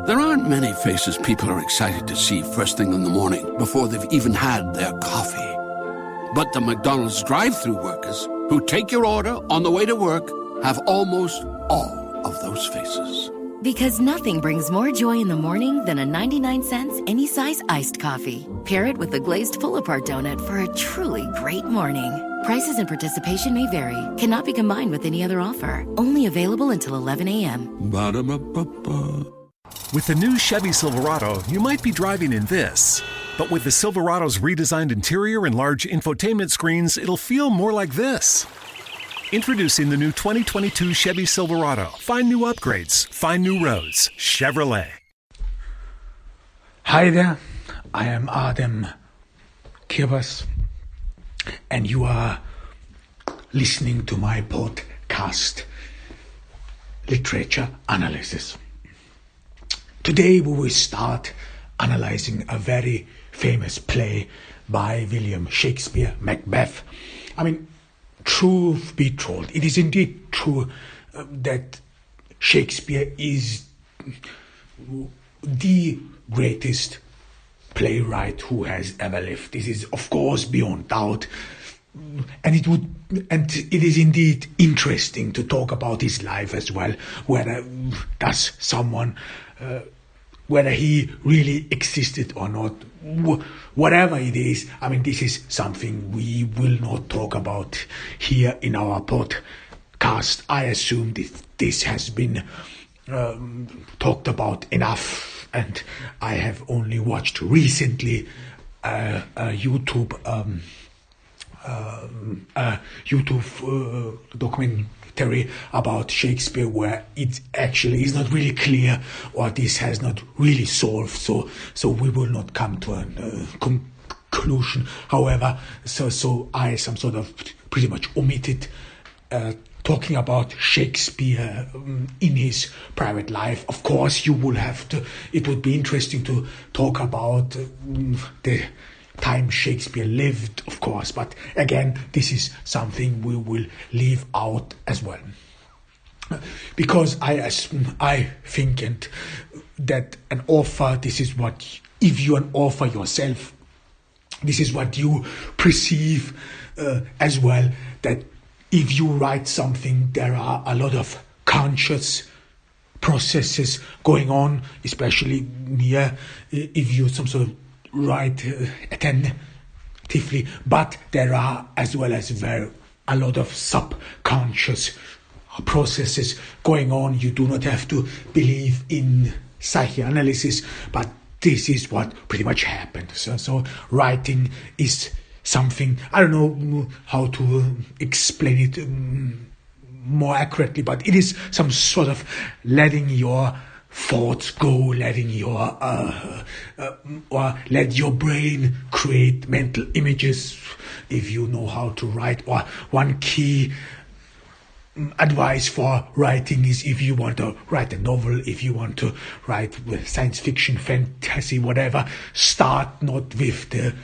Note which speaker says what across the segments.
Speaker 1: There aren't many faces people are excited to see first thing in the morning before they've even had their coffee. But the McDonald's drive-thru workers who take your order on the way to work have almost all of those faces.
Speaker 2: Because nothing brings more joy in the morning than a 99-cent any-size iced coffee. Pair it with the glazed pull-apart donut for a truly great morning. Prices and participation may vary. Cannot be combined with any other offer. Only available until 11 a.m.
Speaker 1: Ba-da-ba-ba-ba.
Speaker 3: With the new Chevy Silverado, you might be driving in this. But with the Silverado's redesigned interior and large infotainment screens, it'll feel more like this. Introducing the new 2022 Chevy Silverado. Find new upgrades. Find new roads. Chevrolet.
Speaker 4: Hi there, I am Adam Kirbas, and you are listening to my podcast, Literature Analysis. Today we will start analyzing a very famous play by William Shakespeare, Macbeth. I mean, truth be told, it is indeed true that Shakespeare is the greatest playwright who has ever lived. This is, of course, beyond doubt. And it is indeed interesting to talk about his life as well. Whether he really existed or not, whatever it is, I mean, this is something we will not talk about here in our podcast. I assume this has been talked about enough, and I have only watched recently a YouTube documentary about Shakespeare, where it actually is not really clear, or this has not really solved. So we will not come to a conclusion. However, so I some sort of pretty much omitted talking about Shakespeare in his private life. Of course, you will have to. It would be interesting to talk about the time Shakespeare lived, of course, but again, this is something we will leave out as well, because I think that an author, this is what, if you're an author yourself, this is what you perceive as well, that if you write something, there are a lot of conscious processes going on, especially here, if you some sort of write attentively, but there are as well as a lot of subconscious processes going on. You do not have to believe in psychoanalysis, but this is what pretty much happened. So writing is something, I don't know how to explain it more accurately, but it is some sort of letting your thoughts go, letting your or let your brain create mental images, if you know how to write. Or one key advice for writing is, if you want to write a novel, if you want to write with science fiction, fantasy, whatever, start not with the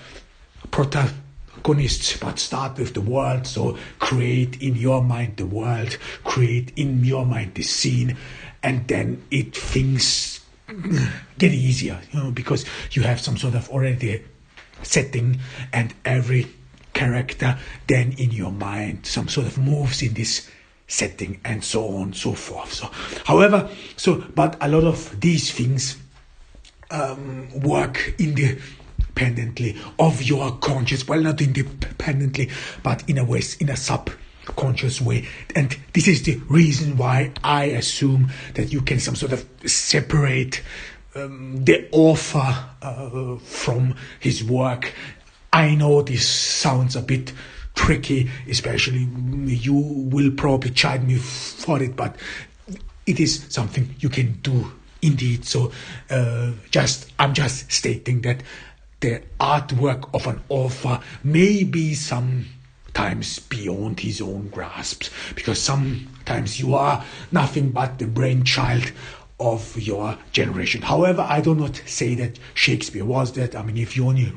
Speaker 4: protagonists, but start with the world. So create in your mind the world, create in your mind the scene, and then things get easier, because you have some sort of already setting, and every character then in your mind some sort of moves in this setting, and so on and so forth. But a lot of these things work independently of your conscious, well, not independently, but in a way, in a subconscious way. And this is the reason why I assume that you can some sort of separate the author from his work. I know this sounds a bit tricky, especially you will probably chide me for it, but it is something you can do indeed. So I'm just stating that the artwork of an author may be sometimes beyond his own grasp, because sometimes you are nothing but the brainchild of your generation. However, I do not say that Shakespeare was that. I mean, if you only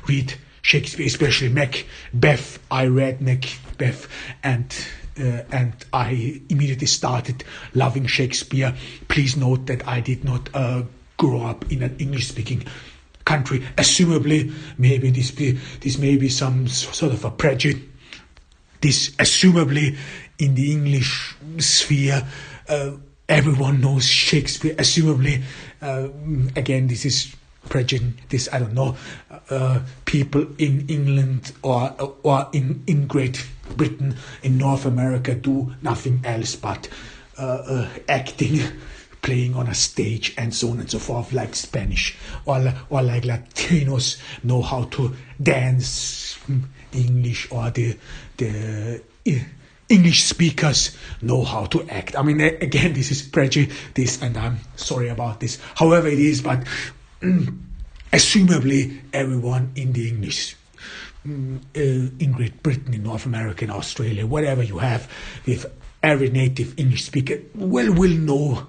Speaker 4: read Shakespeare, especially Macbeth, I read Macbeth, and and I immediately started loving Shakespeare. Please note that I did not grow up in an English-speaking country. Assumably, maybe this may be some sort of a prejudice. This assumably in the English sphere, everyone knows Shakespeare. Assumably, again, this is prejudice. I don't know. People in England or in Great Britain, in North America, do nothing else but acting, playing on a stage, and so on and so forth, like Spanish or like Latinos know how to dance. English, or the English speakers know how to act. I mean, again, this is prejudice, and I'm sorry about this. However it is, but assumably everyone in the English, in Great Britain, in North America, in Australia, whatever you have, with every native English speaker, will know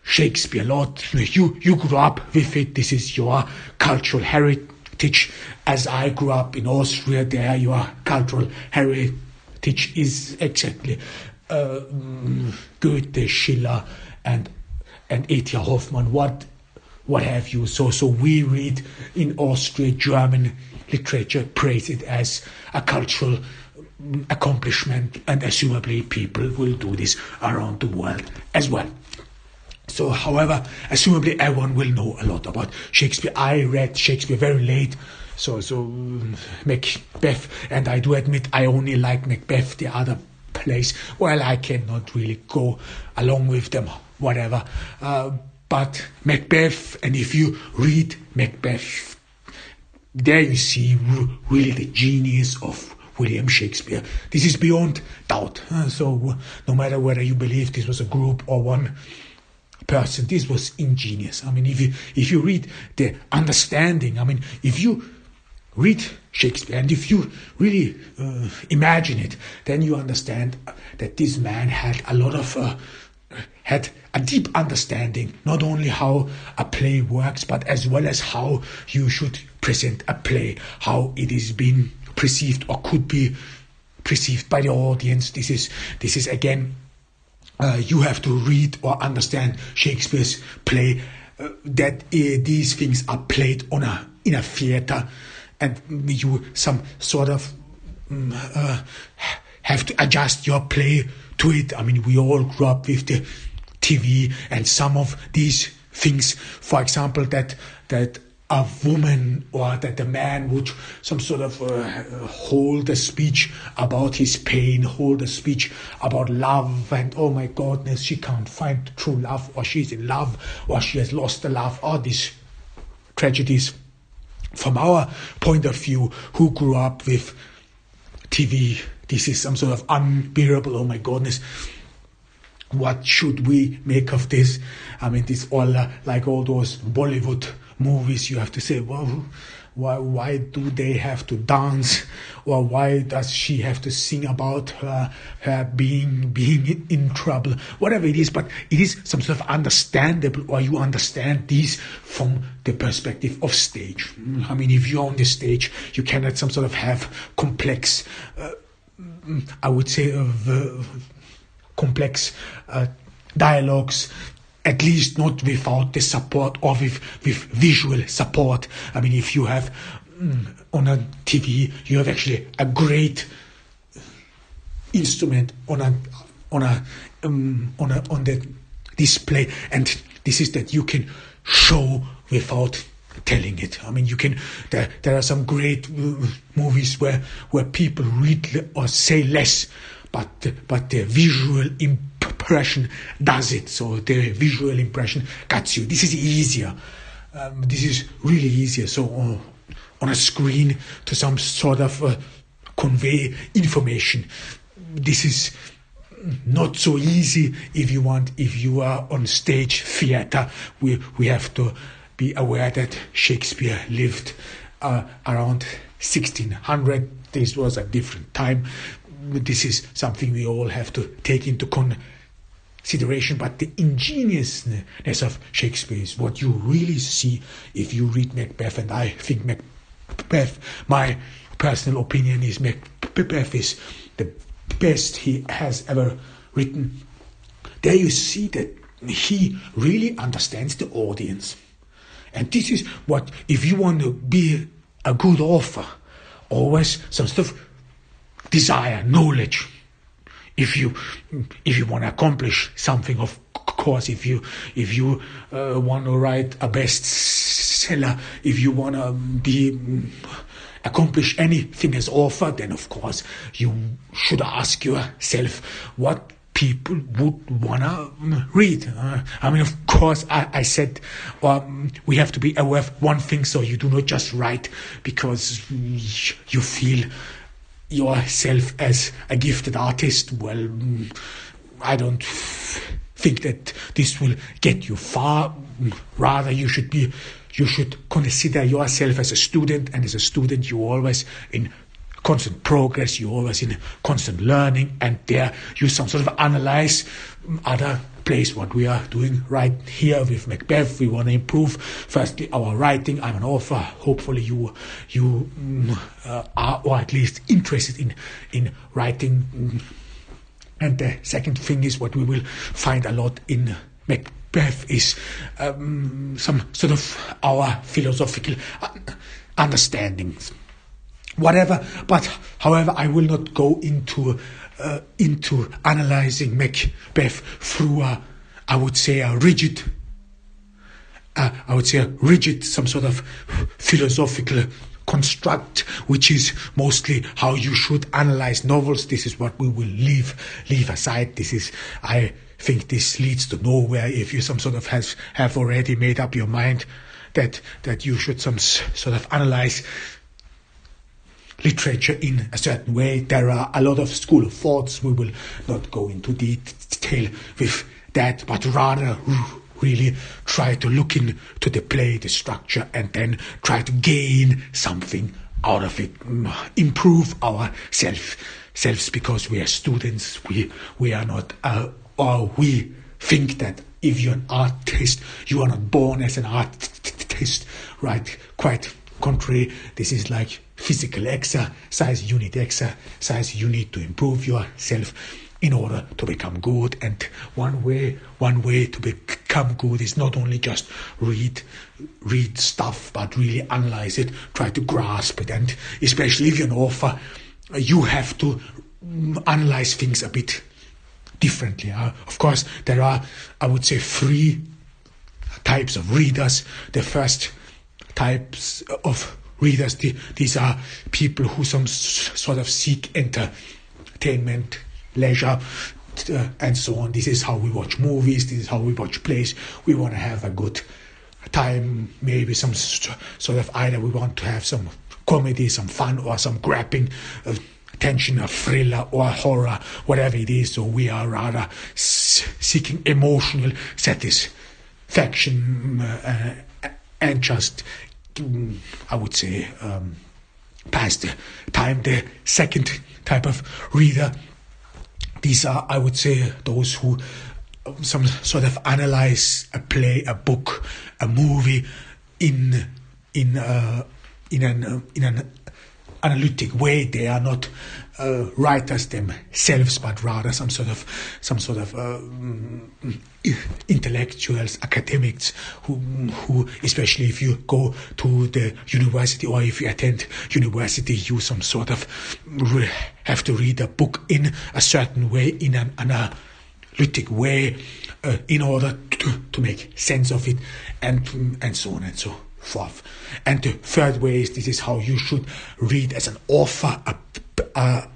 Speaker 4: Shakespeare a lot. You grew up with it. This is your cultural heritage. As I grew up in Austria, there your cultural heritage is exactly Goethe, Schiller, and E.T.A. Hoffmann. What have you? So we read in Austria German literature, praise it as a cultural accomplishment, and assumably people will do this around the world as well. So, however, assumably everyone will know a lot about Shakespeare. I read Shakespeare very late, so Macbeth, and I do admit I only like Macbeth. The other plays, well, I cannot really go along with them, whatever. But Macbeth, and if you read Macbeth, there you see really the genius of William Shakespeare. This is beyond doubt. So, no matter whether you believe this was a group or one person, this was ingenious. I mean, if you read the understanding, I mean, if you read Shakespeare and if you really imagine it, then you understand that this man had had a deep understanding, not only how a play works, but as well as how you should present a play, how it is being perceived or could be perceived by the audience. This is again, you have to read or understand Shakespeare's play, that these things are played in a theater, and you some sort of have to adjust your play to it. I mean, we all grew up with the TV, and some of these things, for example, that a woman or that a man would some sort of hold a speech about his pain, hold a speech about love, and oh my goodness, she can't find true love, or she's in love, or she has lost the love, all these tragedies. From our point of view, who grew up with TV, this is some sort of unbearable, oh my goodness, what should we make of this? I mean, this all like all those Bollywood movies, you have to say, well, why do they have to dance, or why does she have to sing about her being in trouble, whatever it is, but it is some sort of understandable, or you understand these from the perspective of stage. I mean, if you're on the stage, you cannot some sort of have complex, I would say, complex dialogues, at least not without the support, or with visual support. I mean, if you have on a TV, you have actually a great instrument on the display, and this is that you can show without telling it. I mean, you can. There are some great movies where people read or say less, but the visual impression does it. So the visual impression cuts you. This is easier. This is really easier. So on a screen to some sort of convey information. This is not so easy if you are on stage theater. We have to be aware that Shakespeare lived around 1600. This was a different time. This is something we all have to take into consideration, but the ingeniousness of Shakespeare is what you really see if you read Macbeth. And I think Macbeth, my personal opinion is Macbeth is the best he has ever written, there you see that he really understands the audience. And this is what, if you want to be a good author, always some sort of desire, knowledge. If you want to accomplish something, of course, if you want to write a bestseller, if you want to accomplish anything as author, then of course you should ask yourself what people would want to read. Of course, I said we have to be aware of one thing, so you do not just write because you feel yourself as a gifted artist. Well, I don't think that this will get you far. Rather, you should consider yourself as a student, and as a student you're always in constant progress, you're always in constant learning, and there you some sort of analyze other place. What we are doing right here with Macbeth, we want to improve firstly our writing. I'm an author, hopefully you are, or at least interested in writing. And the second thing is what we will find a lot in Macbeth is some sort of our philosophical understandings. Whatever, but however, I will not go into analyzing Macbeth through I would say a rigid, some sort of philosophical construct, which is mostly how you should analyze novels. This is what we will leave aside. I think this leads to nowhere if you some sort of have already made up your mind that you should some sort of analyze literature in a certain way. There are a lot of school of thoughts. We will not go into detail with that, but rather really try to look into the play, the structure, and then try to gain something out of it, improve ourselves, because we are students. We are not, or we think that if you're an artist, you are not born as an artist, right? Quite contrary. This is like physical exercise. You need exercise. You need to improve yourself in order to become good. And one way to become good is not only just read stuff, but really analyze it, try to grasp it. And especially if you're an author, you have to analyze things a bit differently. Of course, there are, I would say, 3 types of readers. The first types of readers, these are people who some sort of seek entertainment, leisure, and so on. This is how we watch movies. This is how we watch plays. We want to have a good time, maybe some sort of, either we want to have some comedy, some fun, or some grabbing tension, a thriller or horror, whatever it is. So we are rather seeking emotional satisfaction and just, I would say, pass the time. The second type of reader, these are, I would say, those who some sort of analyze a play, a book, a movie in an analytic way. They are not writers themselves, but rather some sort of intellectuals, academics who, especially if you go to the university or if you attend university, you some sort of have to read a book in a certain way, in an analytic way, in order to make sense of it, and so on and so forth. And the third way is, this is how you should read as an author a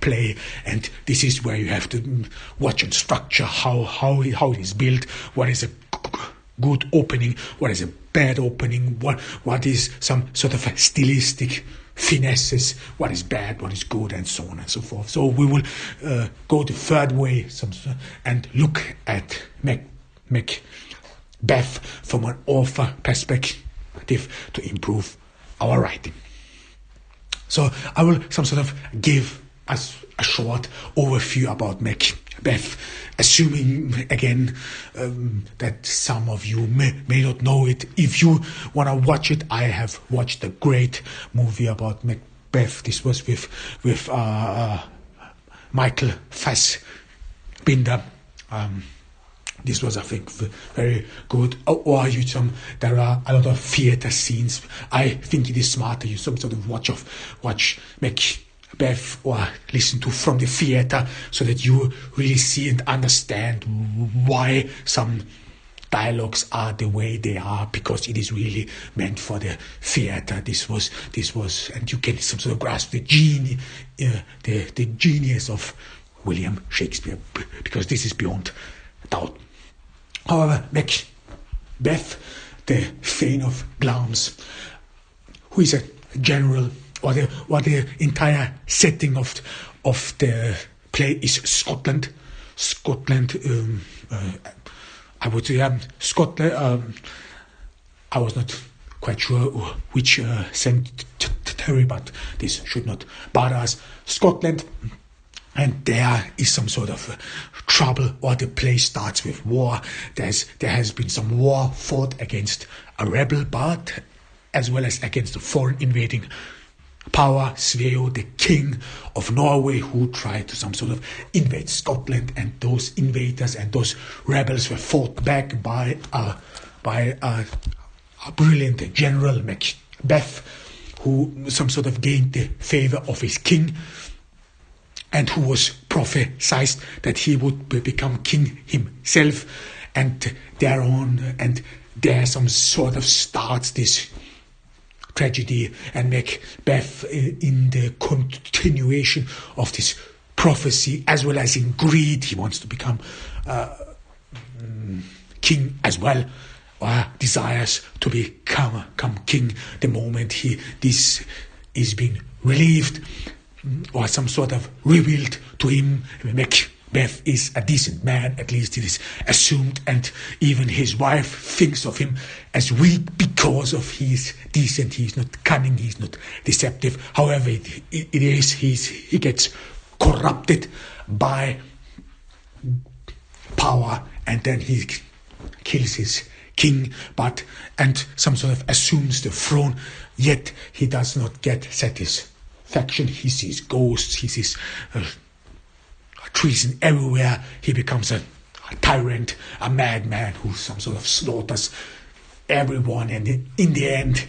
Speaker 4: play, and this is where you have to watch and structure how it is built, what is a good opening, what is a bad opening, what is some sort of a stylistic finesses, what is bad, what is good, and so on and so forth. So we will go the third way and look at Macbeth from an author perspective to improve our writing. So I will some sort of give us a short overview about Macbeth, assuming again that some of you may not know it. If you want to watch it, I have watched a great movie about Macbeth. This was with Michael Fassbinder. This was, I think, very good. Or there are a lot of theater scenes. I think it is smarter you some sort of watch Macbeth or listen to from the theater, so that you really see and understand why some dialogues are the way they are, because it is really meant for the theater. This was, and you can some sort of grasp the genius of William Shakespeare, because this is beyond doubt. However, Macbeth, the Thane of Glamis, who is a general, or the entire setting of the play is Scotland. I would say Scotland. I was not quite sure which century, but this should not bother us. Scotland. And there is some sort of trouble, or the play starts with war. There has been some war fought against a rebel, but as well as against a foreign invading power, Sveo, the king of Norway, who tried to some sort of invade Scotland, and those invaders and those rebels were fought back by a brilliant general, Macbeth, who some sort of gained the favor of his king, and who was prophesied that he would become king himself, and there some sort of starts this tragedy, and Macbeth, in the continuation of this prophecy, as well as in greed, he wants to become king as well, or desires to become king the moment this is being relieved, or some sort of revealed to him. Macbeth is a decent man, at least it is assumed, and even his wife thinks of him as weak because of he's decent, he's not cunning, he's not deceptive. However, he gets corrupted by power, and then he kills his king, and some sort of assumes the throne, yet he does not get satisfaction. He sees ghosts, he sees treason everywhere. He becomes a tyrant, a madman who some sort of slaughters everyone, and in the end,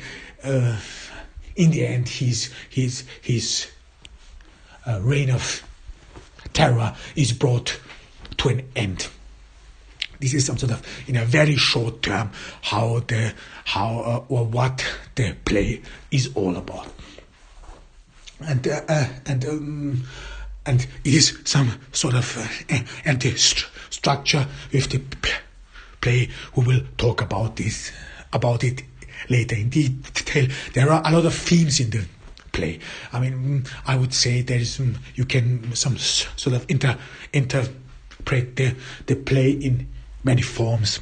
Speaker 4: his reign of terror is brought to an end. This is some sort of, in a very short term, what the play is all about. And it is some sort of anti-structure with the play. We will talk about it later in detail. There are a lot of themes in the play. I mean, I would say there is you can some sort of interpret the play in many forms.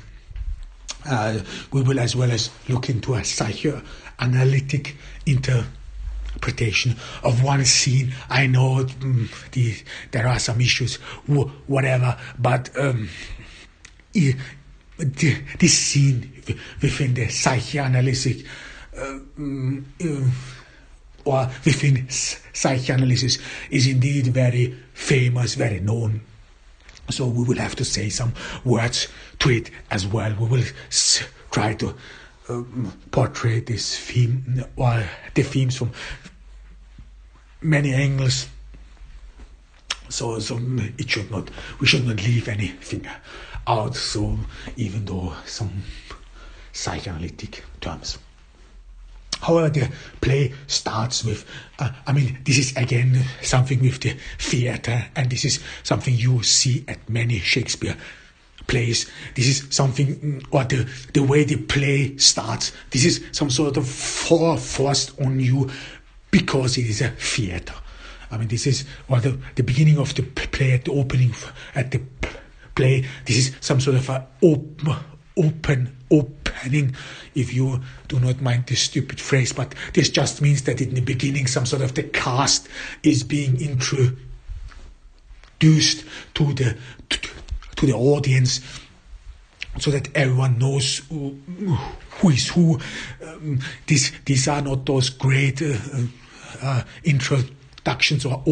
Speaker 4: We will as well as look into a psychoanalytic interpretation of one scene. I know there are some issues, whatever, but this scene within the psychoanalytic or within psychoanalysis is indeed very famous, very known. So we will have to say some words to it as well. We will try to portray this theme or the themes from many angles. So we should not leave anything out. So even though some psychoanalytic terms. However, the play starts with, this is again something with the theatre, and this is something you see at many Shakespeare plays. This is something, or the way the play starts, this is some sort of forced on you because it is a theatre. This is, or the beginning of the play, at the opening, at the play, this is some sort of a opening, if you do not mind this stupid phrase, but this just means that in the beginning some sort of the cast is being introduced to the audience, so that everyone knows who is who. These are not those great introductions or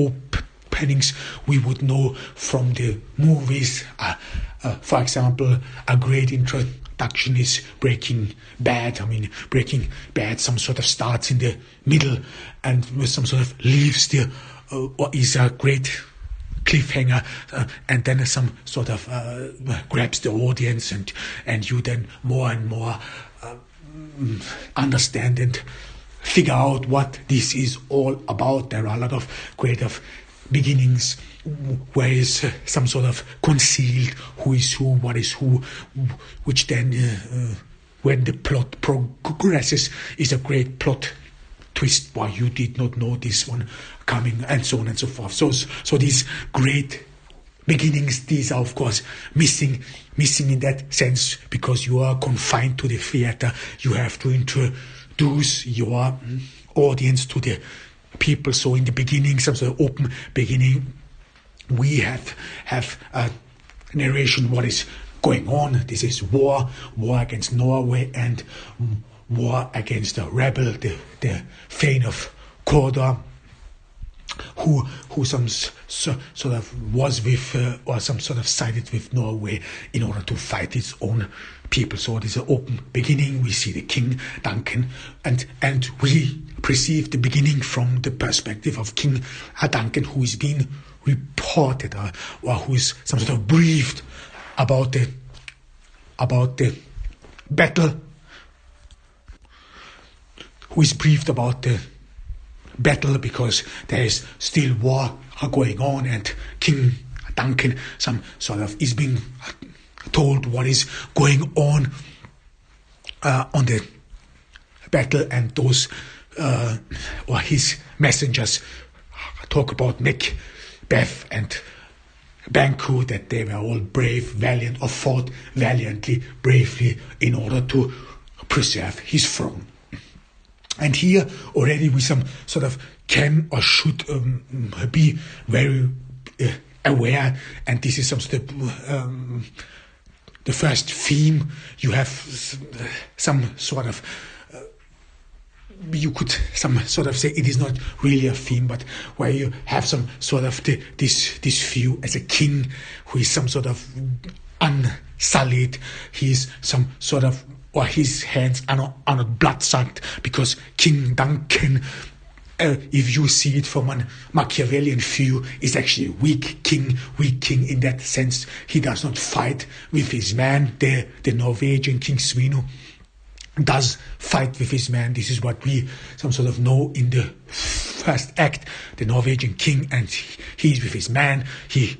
Speaker 4: happenings we would know from the movies. For example, a great introduction is Breaking Bad. I mean, Breaking Bad, some sort of starts in the middle and with some sort of leaves there, or is a great cliffhanger, and then some sort of grabs the audience, and you then more and more understand and figure out what this is all about. There are a lot of creative beginnings where is some sort of concealed who is who, what is who, which then when the plot progresses is a great plot twist. Why you did not know this one coming, and so on and so forth. So these great beginnings, these are of course missing in that sense, because you are confined to the theater. You have to introduce your audience to the people. So in the beginning, some sort of open beginning, we have a narration what is going on. This is war against Norway and war against the rebel, the Thane of Cawdor, who some sort of was with or some sort of sided with Norway in order to fight its own people. So it is an open beginning. We see the King Duncan, and we perceive the beginning from the perspective of King Duncan, who is being reported or who is some sort of briefed about the battle, who is briefed about the battle because there is still war going on, and King Duncan some sort of is being told what is going on the battle, and those or his messengers talk about Macbeth and Banquo, that they were all brave, valiant, or fought valiantly, bravely in order to preserve his throne. And here already we some sort of can or should be very aware, and this is some sort of the first theme. You have some sort of you could some sort of say it is not really a theme, but where you have some sort of this view as a king who is some sort of unsullied. He is some sort of, or his hands are not blood-sucked, because King Duncan, if you see it from a Machiavellian view, is actually a weak king in that sense. He does not fight with his man. The Norwegian King Svino does fight with his man. This is what we some sort of know in the first act. The Norwegian king, and he is with his man. He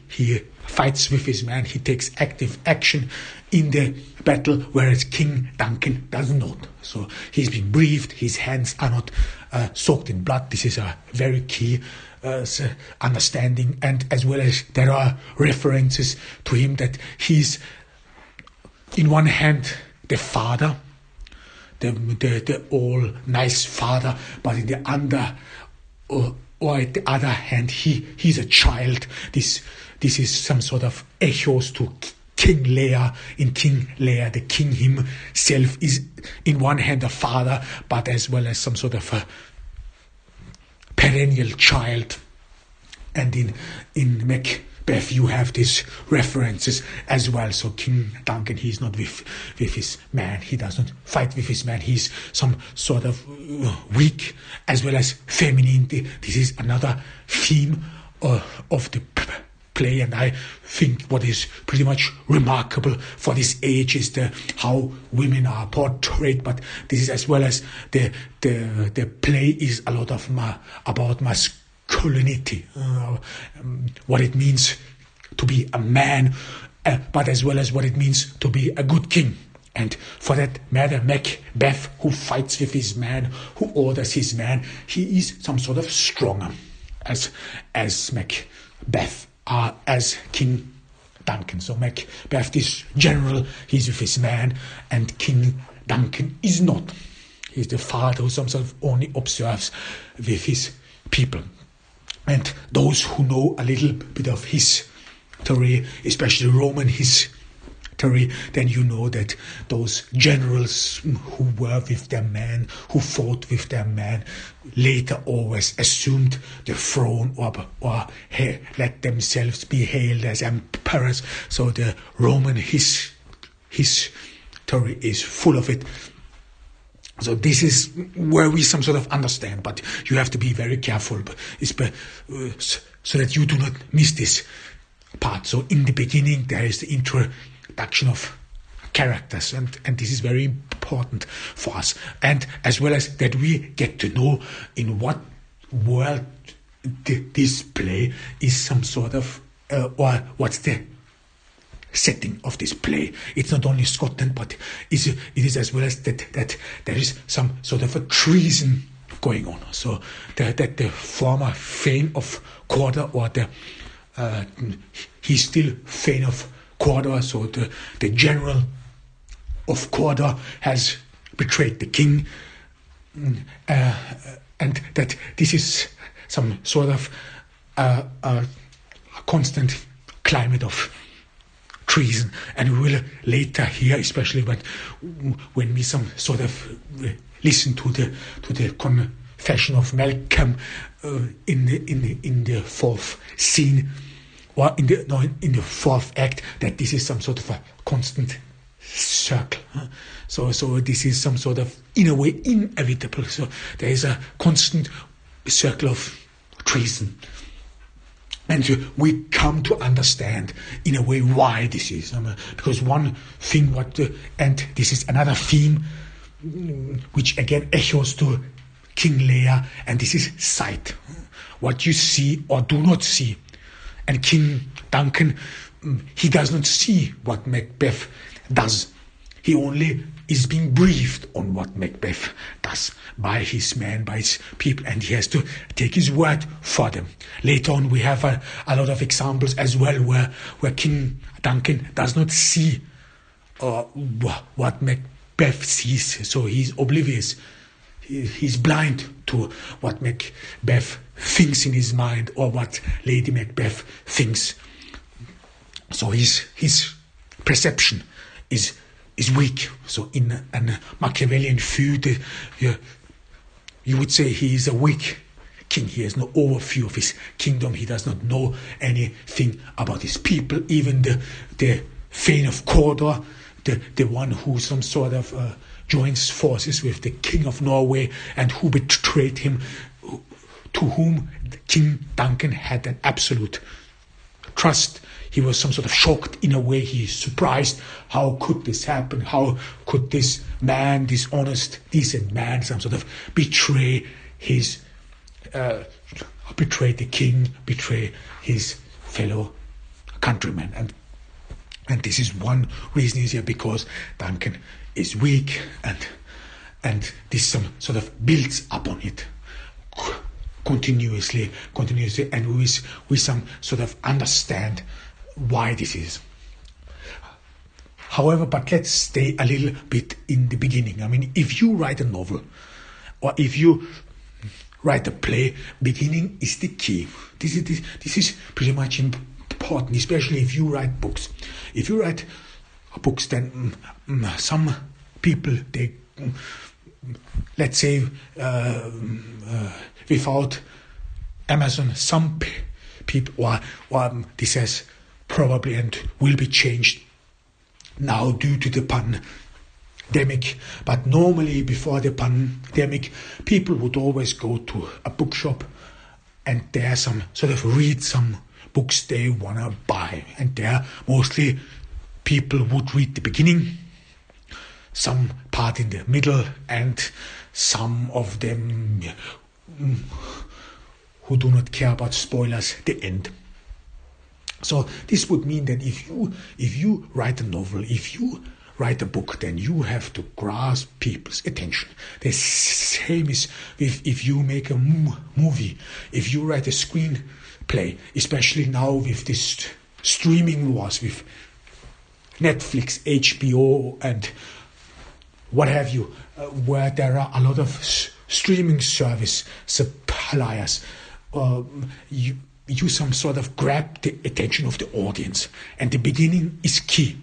Speaker 4: fights with his man. He takes active action in the battle, whereas King Duncan does not. So he's been briefed. His hands are not soaked in blood. This is a very key understanding, and as well as there are references to him that he's in one hand the father, the all nice father, but in the under or at the other hand he's a child. This is some sort of echoes to King Lear. In King Lear, the king himself is in one hand a father, but as well as some sort of a perennial child. And in Macbeth you have these references as well. So King Duncan, he's not with his man. He does not fight with his man. He's some sort of weak as well as feminine. This is another theme of the play, and I think what is pretty much remarkable for this age is how women are portrayed. But this is as well as the play is a lot of about masculinity, what it means to be a man, but as well as what it means to be a good king. And for that matter, Macbeth, who fights with his man, who orders his man, he is some sort of stronger as Macbeth as King Duncan. So Macbeth is general, he's with his man, and King Duncan is not. He's the father who some sort of only observes with his people. And those who know a little bit of history, especially Roman history, Terry, then you know that those generals who were with their men, who fought with their men, later always assumed the throne or let themselves be hailed as emperors. So the Roman history is full of it. So this is where we some sort of understand, but you have to be very careful so that you do not miss this part. So in the beginning there is the introduction of characters, and this is very important for us, and as well as that we get to know in what world this play is some sort of or what's the setting of this play. It's not only Scotland, but it is as well as that there is some sort of a treason going on. So that the former Thane of Cawdor, or he's still Thane of Cawdor, so the general of Cawdor has betrayed the king, and that this is some sort of a constant climate of treason, and we will later hear, especially when we some sort of listen to the confession of Malcolm in the fourth scene, or in the fourth act, that this is some sort of a constant circle. So this is some sort of, in a way, inevitable. So there is a constant circle of treason. And we come to understand, in a way, why this is. Because one thing, and this is another theme, which again echoes to King Lear, and this is sight. What you see or do not see. And King Duncan, he does not see what Macbeth does. He only is being briefed on what Macbeth does by his men, by his people, and he has to take his word for them. Later on, we have a lot of examples as well where King Duncan does not see what Macbeth sees, so he's oblivious. He's blind to what Macbeth thinks in his mind, or what Lady Macbeth thinks. So his perception is weak. So in a Machiavellian feud, you would say he is a weak king. He has no overview of his kingdom. He does not know anything about his people. Even the Thane of Cawdor, the one who some sort of joins forces with the King of Norway and who betrayed him, to whom King Duncan had an absolute trust. He was some sort of shocked in a way. He's surprised. How could this happen? How could this man, this honest, decent man, some sort of betray the king, betray his fellow countrymen? And this is one reason is here, because Duncan is weak, and this some sort of builds upon it continuously, and we some sort of understand why this is. However, but let's stay a little bit in the beginning. I mean, if you write a novel, or if you write a play, beginning is the key. This is pretty much important, especially if you write books. If you write books, then some people, they, let's say, without Amazon, some people, or this has probably and will be changed now due to the pandemic. But normally, before the pandemic, people would always go to a bookshop, and there some sort of read some books they wanna buy, and there mostly people would read the beginning, some part in the middle, and some of them who do not care about spoilers, the end. So this would mean that if you write a novel, if you write a book, then you have to grasp people's attention. The same is if you make a movie, if you write a screenplay, especially now with this streaming wars, with Netflix, HBO, and what have you, where there are a lot of streaming service suppliers, you some sort of grab the attention of the audience, and the beginning is key.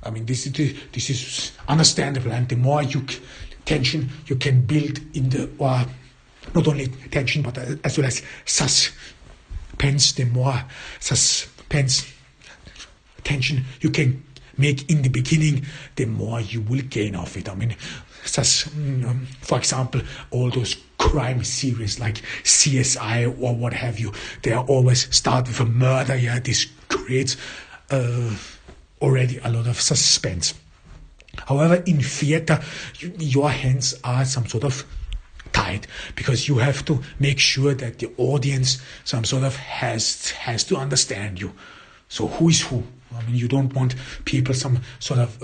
Speaker 4: I mean, this is understandable, and the more tension you can build in the, or not only tension but as well as suspense, the more tension you can make in the beginning, the more you will gain of it. I mean, for example, all those crime series like CSI or what have you, they always start with a murder. Yeah, this creates already a lot of suspense. However, in theater, your hands are some sort of tied, because you have to make sure that the audience some sort of has to understand you. So who is who? I mean, you don't want people some sort of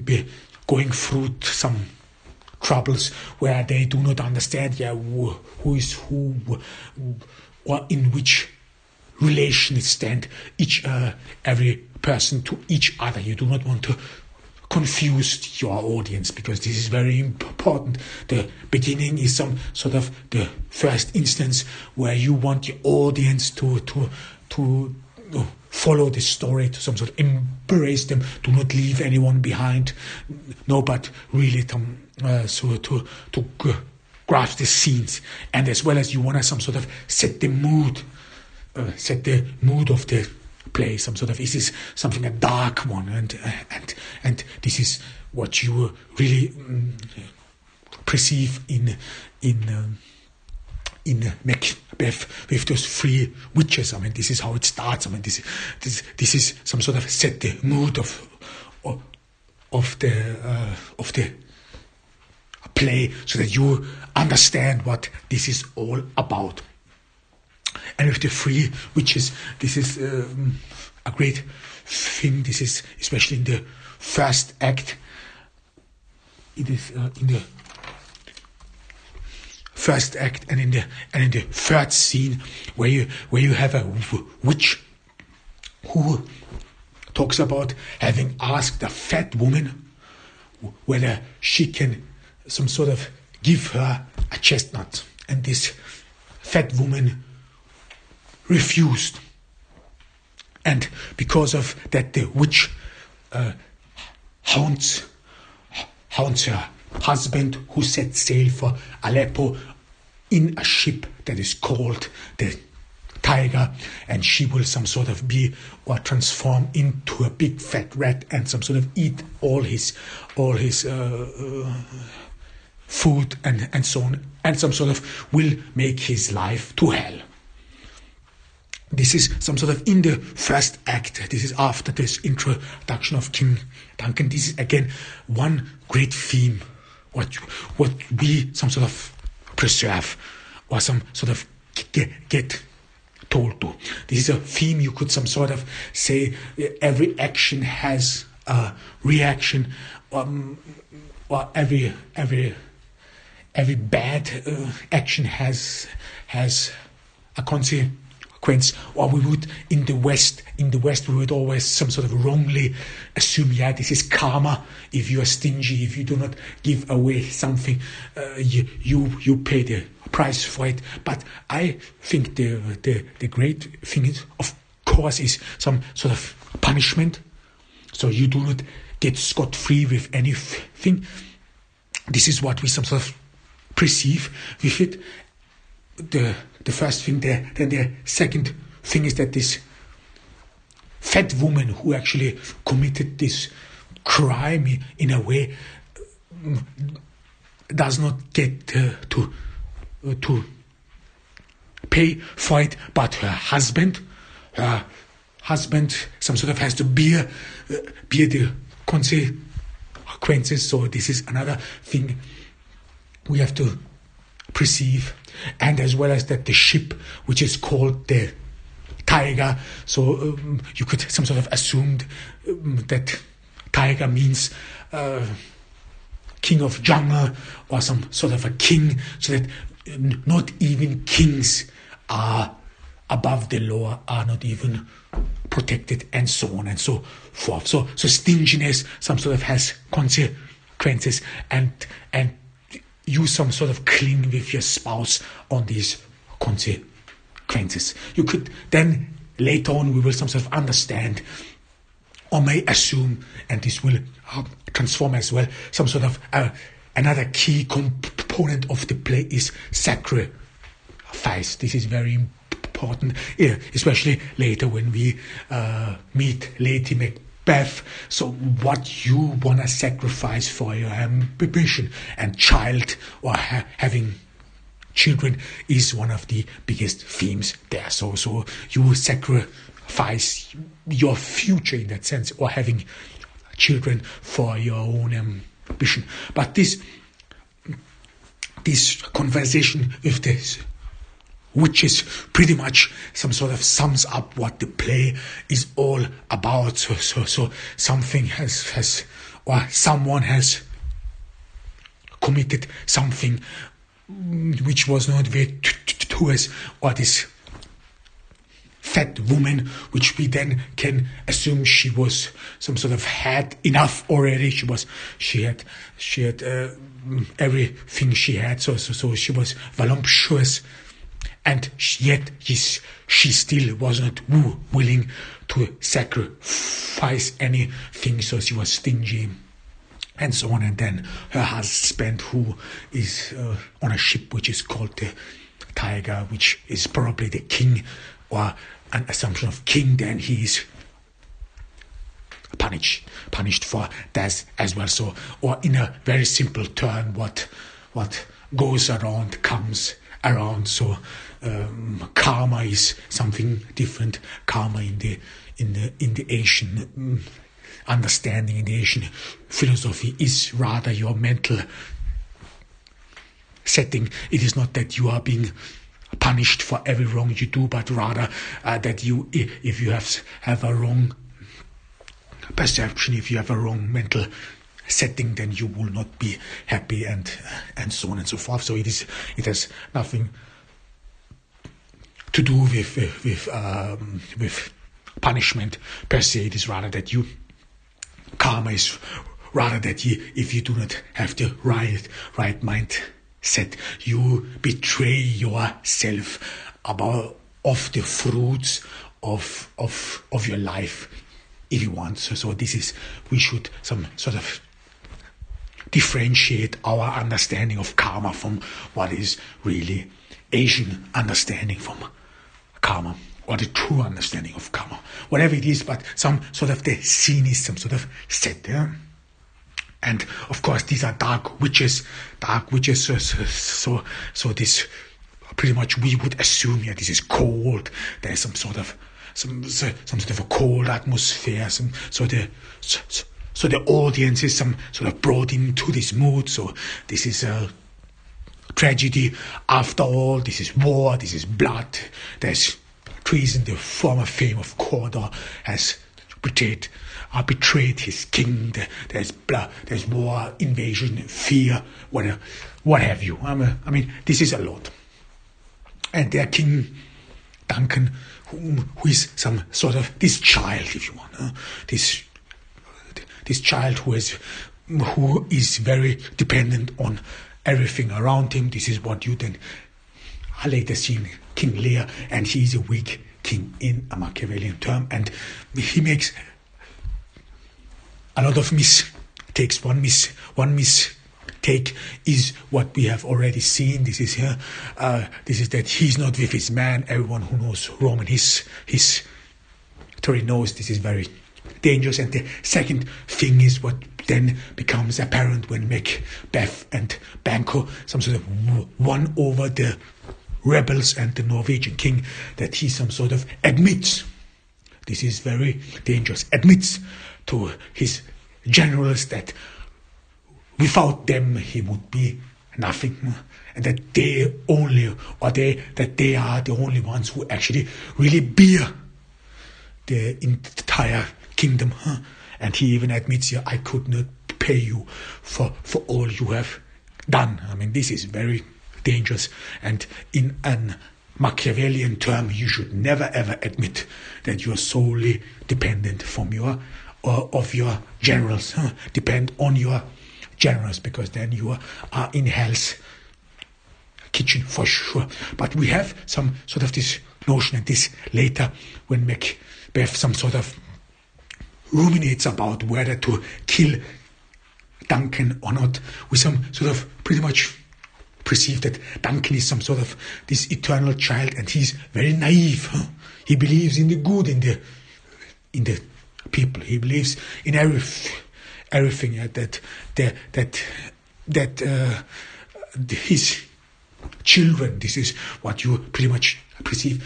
Speaker 4: be going through some troubles where they do not understand who is who, or in which relation stand every person to each other. You do not want to confuse your audience, because this is very important. The beginning is some sort of the first instance where you want the audience to follow the story, to some sort of embrace them, do not leave anyone behind. No, but really to grasp the scenes, and as well as you want to some sort of set the mood of the play. Some sort of, is this something a dark one, and this is what you really perceive in Macbeth with those three witches. I mean, this is how it starts. I mean, this is some sort of set the mood of the play, so that you understand what this is all about. And with the three witches, this is a great thing. This is especially in the first act. It is in the first act and in the third scene where you have a witch who talks about having asked a fat woman whether she can some sort of give her a chestnut, and this fat woman refused, and because of that, the witch haunts her husband, who set sail for Aleppo in a ship that is called the Tiger, and she will some sort of be or transform into a big fat rat and some sort of eat all his food and so on, and some sort of will make his life to hell. This is some sort of in the first act. This is after this introduction of King Duncan. This is again one great theme, what we some sort of preserve or some sort of get told to. This is a theme you could some sort of say every action has a reaction, or every bad action has a consequence. Or we would in the West we would always some sort of wrongly assume, this is karma. If you are stingy, if you do not give away something, you pay the price for it. But I think the great thing is, of course, is some sort of punishment, so you do not get scot-free with anything. This is what we some sort of perceive with it. The first thing there. Then the second thing is that this fat woman who actually committed this crime in a way does not get to pay for it, but her husband some sort of has to bear the consequences. So this is another thing we have to perceive, and as well as that the ship, which is called the Tiger, so you could some sort of assume that Tiger means king of jungle, or some sort of a king, so that not even kings are above the law, are not even protected, and so on and so forth. So stinginess some sort of has consequences, and you some sort of cling with your spouse on these consequences. You could then later on we will some sort of understand or may assume, and this will transform as well, some sort of another key component of the play is sacrifice. This is very important, especially later when we meet Lady Macbeth. So what you want to sacrifice for your ambition, and child or having children is one of the biggest themes there. So you sacrifice your future in that sense, or having children for your own ambition. But this conversation with this witches pretty much some sort of sums up what the play is all about. So something has or someone has committed something which was not virtuous, or this fat woman, which we then can assume she was some sort of had enough already. She had everything she had. So she was voluptuous, and yet she still was not willing to sacrifice anything. So she was stingy, and so on. And then her husband, who is on a ship which is called the Tiger, which is probably the king, or an assumption of king, then he is punished for that as well. So, or in a very simple term, what goes around comes around. So karma is something different. Karma in the ancient understanding, in the ancient philosophy, is rather your mental setting. It is not that you are being punished for every wrong you do, but rather that you, if you have a wrong perception, if you have a wrong mental setting, then you will not be happy, and so on and so forth. So it has nothing to do with punishment per se. It is rather that karma is rather that if you do not have the right mindset, you betray yourself of the fruits of your life, if you want. So this is, we should some sort of differentiate our understanding of karma from what is really Asian understanding from karma, or the true understanding of karma, whatever it is. But some sort of the scene is some sort of set there. And of course, these are dark witches. So this pretty much we would assume here. This is cold. There's some sort of a cold atmosphere. So the audience is some sort of brought into this mood. So this is a tragedy. After all, this is war. This is blood. There's treason. The former fame of Cawdor has betrayed his king. There's blood. There's war, invasion, fear, what have you. I mean, this is a lot. And their King Duncan, who is some sort of this child, if you want, this child who is very dependent on everything around him. This is what you then later see in King Lear, and he is a weak king in a Machiavellian term, and he makes a lot of mistakes. One mistake is what we have already seen. This is here. This is that he's not with his man. Everyone who knows Roman history knows this is very dangerous. And the second thing is what then becomes apparent when Macbeth and Banquo some sort of won over the rebels and the Norwegian king, that he some sort of admits, this is very dangerous, admits to his generals that without them he would be nothing, and that they are the only ones who actually really bear the entire kingdom. And he even admits here, I could not pay you for all you have done. I mean, this is very dangerous, and in an Machiavellian term, you should never ever admit that you are solely dependent of your generals. Depend on your generals, because then you are in hell's kitchen for sure. But we have some sort of this notion, and this later when Macbeth some sort of ruminates about whether to kill Duncan or not, we some sort of pretty much perceive that Duncan is some sort of this eternal child, and he's very naive. He believes in the good in the people. He believes in everything that his children, this is what you pretty much perceive,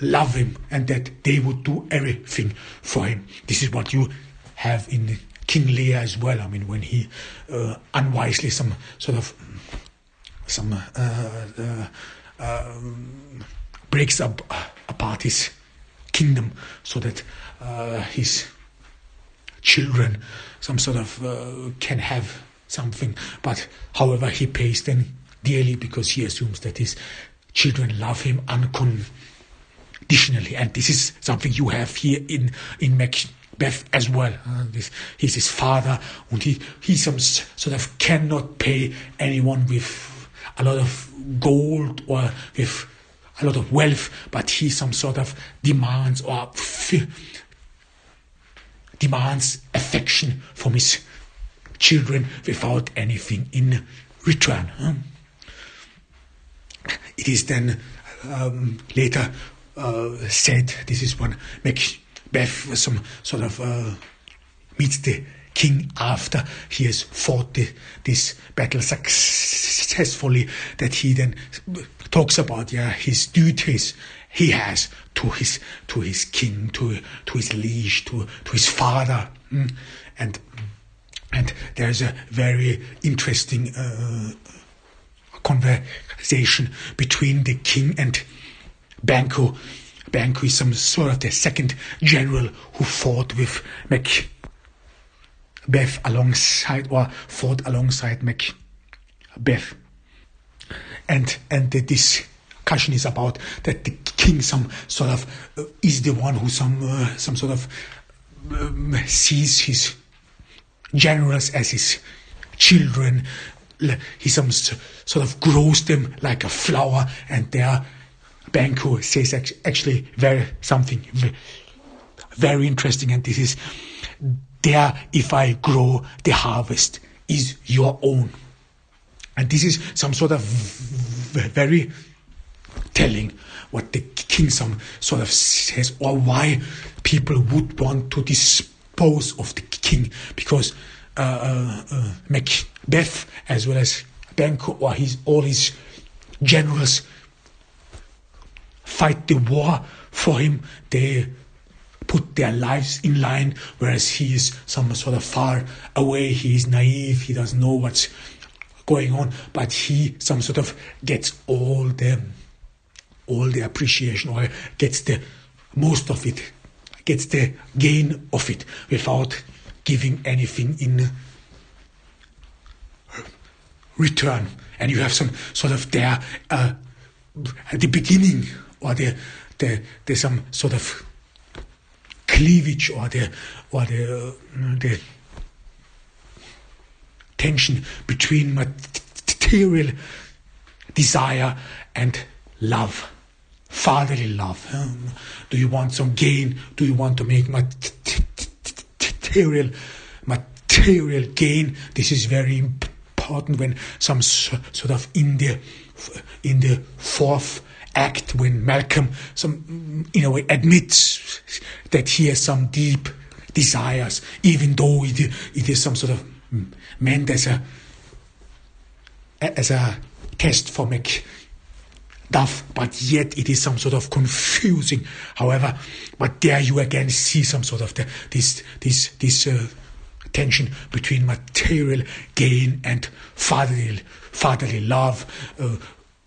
Speaker 4: love him, and that they would do everything for him. This is what you have in King Lear as well. I mean, when he unwisely breaks apart his kingdom so that his children can have something, but however he pays them dearly because he assumes that his children love him unconditionally. And this is something you have here in Macbeth as well. He's his father, and he cannot pay anyone with a lot of gold or with a lot of wealth, but he demands affection from his children without anything in return. It is then later said, this is when Macbeth meets the king after he has fought this battle successfully, that he then talks about his duties he has to his king, to his liege, to his father, and there's a very interesting conversation between the king and Banquo. Banquo is some sort of the second general who fought with Macbeth fought alongside Macbeth. And the discussion is about that the king is the one who sees his generals as his children. He grows them like a flower, and there Banquo says actually something very interesting, and this is, there if I grow, the harvest is your own. And this is some sort of very telling what the king says, or why people would want to dispose of the king, because Macbeth as well as Banquo or all his generals fight the war for him. They put their lives in line, whereas he is far away. He is naive. He doesn't know what's going on, but he gets all the appreciation, or gets the most of it, gets the gain of it without giving anything in return. And you have there at the beginning, or the some sort of cleavage, or the tension between material desire and love, fatherly love. Do you want some gain? Do you want to make material gain? This is very important when in the fourth act, when Malcolm in a way admits that he has some deep desires, even though it is meant as a test for Macduff, but yet it is some sort of confusing. However, but there you again see some sort of this tension between material gain and fatherly love.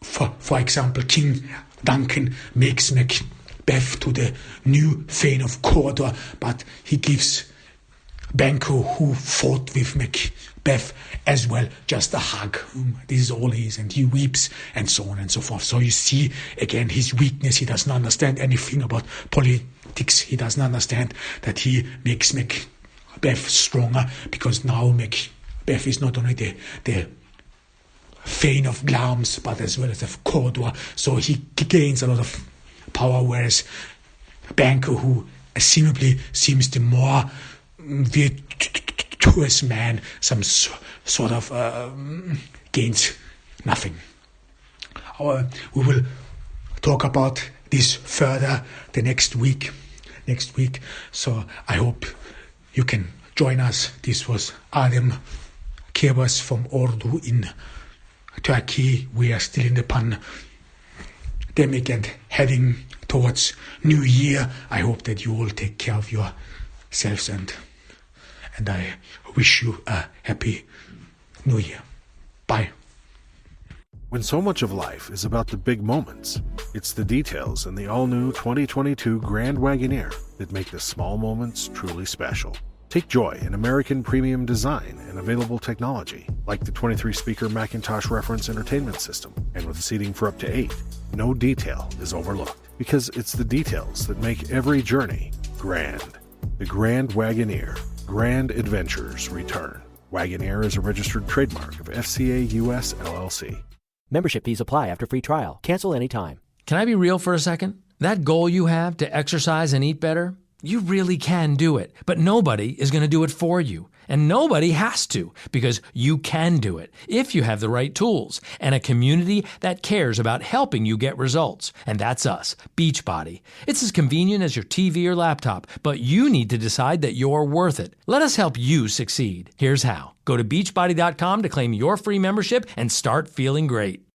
Speaker 4: For example, King Duncan makes Macbeth to the new Thane of Cawdor, but he gives Banquo, who fought with Macbeth as well, just a hug. This is all he is, and he weeps, and so on and so forth. So you see again his weakness. He doesn't understand anything about politics. He doesn't understand that he makes Macbeth stronger, because now Macbeth is not only the Thane of Glamis, but as well as of Cawdor. So he gains a lot of power, whereas Banquo, who seemingly seems the more virtuous man, some sort of gains nothing. We will talk about this further the next week. So I hope you can join us. This was Adem Kebas from Ordu in Turkey. We are still in the pandemic and heading towards New Year. I hope that you all take care of yourselves and I wish you a happy New Year. Bye.
Speaker 5: When so much of life is about the big moments, it's the details in the all-new 2022 Grand Wagoneer that make the small moments truly special. Take joy in American premium design and available technology, like the 23-speaker Macintosh reference entertainment system. And with seating for up to 8, no detail is overlooked, because it's the details that make every journey grand. The Grand Wagoneer. Grand adventures return. Wagoneer is a registered trademark of FCA US LLC.
Speaker 6: Membership fees apply after free trial. Cancel anytime.
Speaker 7: Can I be real for a second? That goal you have to exercise and eat better, you really can do it. But nobody is going to do it for you. And nobody has to, because you can do it if you have the right tools and a community that cares about helping you get results. And that's us, Beachbody. It's as convenient as your TV or laptop, but you need to decide that you're worth it. Let us help you succeed. Here's how. Go to beachbody.com to claim your free membership and start feeling great.